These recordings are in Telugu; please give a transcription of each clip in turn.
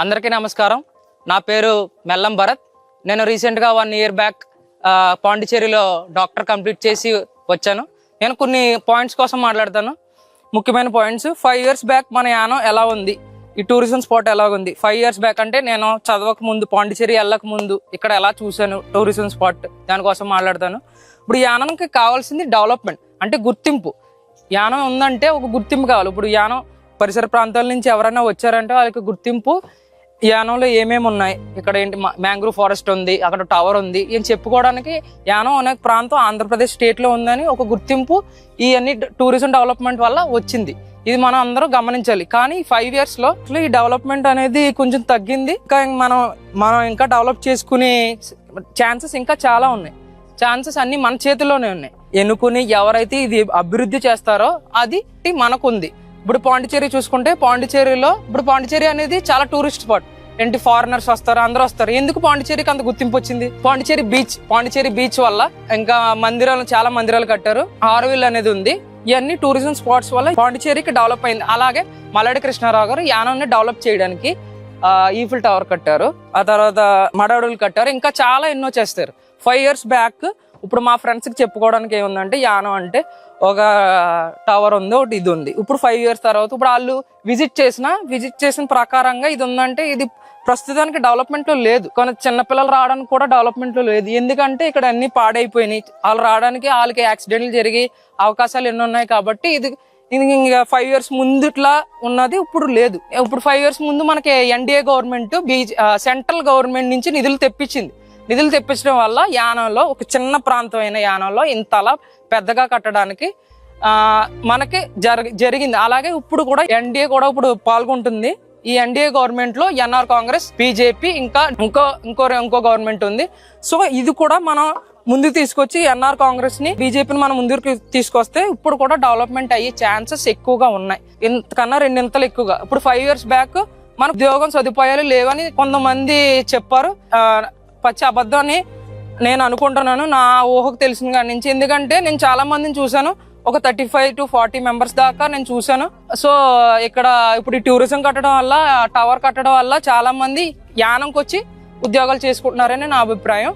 అందరికీ నమస్కారం. నా పేరు మెల్లం భరత్. నేను రీసెంట్గా 1 year బ్యాక్ పాండిచేరిలో డాక్టర్ కంప్లీట్ చేసి వచ్చాను. నేను కొన్ని పాయింట్స్ కోసం మాట్లాడతాను, ముఖ్యమైన పాయింట్స్. 5 years బ్యాక్ మన యానం ఎలా ఉంది, ఈ టూరిజం స్పాట్ ఎలా ఉంది. 5 years బ్యాక్ అంటే నేను చదవక ముందు, పాండిచేరి వెళ్ళక ముందు ఇక్కడ ఎలా చూశాను టూరిజం స్పాట్, దానికోసం మాట్లాడతాను. ఇప్పుడు యానంకి కావాల్సింది డెవలప్మెంట్, అంటే గుర్తింపు. యానం ఉందంటే ఒక గుర్తింపు కావాలి. ఇప్పుడు యానం పరిసర ప్రాంతాల నుంచి ఎవరైనా వచ్చారంటే వాళ్ళకి గుర్తింపు, యానంలో ఏమేమి ఉన్నాయి, ఇక్కడ ఏంటి మ్యాంగ్రూవ్ ఫారెస్ట్ ఉంది, అక్కడ టవర్ ఉంది, ఏం చెప్పుకోవడానికి యానం అనే ప్రాంతం ఆంధ్రప్రదేశ్ స్టేట్లో ఉందని ఒక గుర్తింపు ఈ అన్ని టూరిజం డెవలప్మెంట్ వల్ల వచ్చింది. ఇది మనం అందరూ గమనించాలి. కానీ 5 yearsలో ఈ డెవలప్మెంట్ అనేది కొంచెం తగ్గింది. ఇంకా మనం ఇంకా డెవలప్ చేసుకునే ఛాన్సెస్ ఇంకా చాలా ఉన్నాయి. ఛాన్సెస్ అన్ని మన చేతిలోనే ఉన్నాయి. ఎన్నుకుని ఎవరైతే ఇది అభివృద్ధి చేస్తారో అది మనకుంది. ఇప్పుడు పాండిచేరి చూసుకుంటే, పాండిచేరి అనేది చాలా టూరిస్ట్ స్పాట్. ఏంటి ఫారినర్స్ వస్తారు, అందరూ వస్తారు. ఎందుకు పాండిచేరికి అంత గుర్తింపు వచ్చింది? పాండిచేరి బీచ్ వల్ల. ఇంకా చాలా మందిరాలు కట్టారు. ఆరోవిల్ అనేది ఉంది. ఇవన్నీ టూరిజం స్పాట్స్ వల్ల పాండిచేరికి డెవలప్ అయింది. అలాగే మల్లాడి కృష్ణారావు గారు యానాన్ని డెవలప్ చేయడానికి ఈఫిల్ టవర్ కట్టారు, ఆ తర్వాత మడవడులు కట్టారు, ఇంకా చాలా ఎన్నో చేస్తారు. 5 years బ్యాక్ ఇప్పుడు మా ఫ్రెండ్స్కి చెప్పుకోవడానికి ఏముందంటే, యానం అంటే ఒక టవర్ ఉంది, ఒకటి ఇది ఉంది. ఇప్పుడు 5 years తర్వాత ఇప్పుడు వాళ్ళు విజిట్ చేసిన ప్రకారంగా ఇది ఉందంటే ఇది ప్రస్తుతానికి డెవలప్మెంట్లో లేదు. కొన్ని చిన్నపిల్లలు రావడానికి కూడా డెవలప్మెంట్లో లేదు. ఎందుకంటే ఇక్కడ అన్ని పాడైపోయినాయి. వాళ్ళు రావడానికి వాళ్ళకి యాక్సిడెంట్లు జరిగే అవకాశాలు ఎన్ని ఉన్నాయి. కాబట్టి ఇది ఇంకా 5 years ముందు ఇట్లా ఉన్నది ఇప్పుడు లేదు. ఇప్పుడు 5 years ముందు మనకి ఎన్డీఏ గవర్నమెంట్ సెంట్రల్ గవర్నమెంట్ నుంచి నిధులు తెప్పించడం వల్ల యానంలో, ఒక చిన్న ప్రాంతమైన యానంలో ఇంతలా పెద్దగా కట్టడానికి మనకి జరిగింది. అలాగే ఇప్పుడు కూడా ఎన్డీఏ కూడా ఇప్పుడు పాల్గొంటుంది. ఈ ఎన్డీఏ గవర్నమెంట్ లో ఎన్ఆర్ కాంగ్రెస్, బీజేపీ, ఇంకా ఇంకో గవర్నమెంట్ ఉంది. సో ఇది కూడా మనం ముందుకు తీసుకొచ్చి ఎన్ఆర్ కాంగ్రెస్ ని, బీజేపీని మనం ముందుకు తీసుకొస్తే ఇప్పుడు కూడా డెవలప్మెంట్ అయ్యే ఛాన్సెస్ ఎక్కువగా ఉన్నాయి. ఇంతకన్నా 2 ఇంతలు ఎక్కువగా. ఇప్పుడు 5 years బ్యాక్ మన ఉద్యోగం సదుపాయాలు లేవని కొంతమంది చెప్పారు. పచ్చి అబద్ధం అని నేను అనుకుంటున్నాను, నా ఊహకు తెలిసిన కాడి నుంచి. ఎందుకంటే నేను చాలా మందిని చూశాను, ఒక 35 to 40 members దాకా నేను చూశాను. సో ఇక్కడ ఇప్పుడు ఈ టూరిజం కట్టడం వల్ల, టవర్ కట్టడం వల్ల చాలా మంది యానంకి వచ్చి ఉద్యోగాలు చేసుకుంటున్నారని నా అభిప్రాయం.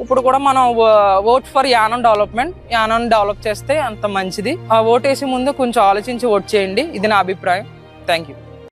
ఇప్పుడు కూడా మనం vote for Yanam development, Yanam develop చేస్తే అంత మంచిది. ఆ ఓట్ వేసే ముందు కొంచెం ఆలోచించి ఓట్ చేయండి. ఇది నా అభిప్రాయం. Thank you.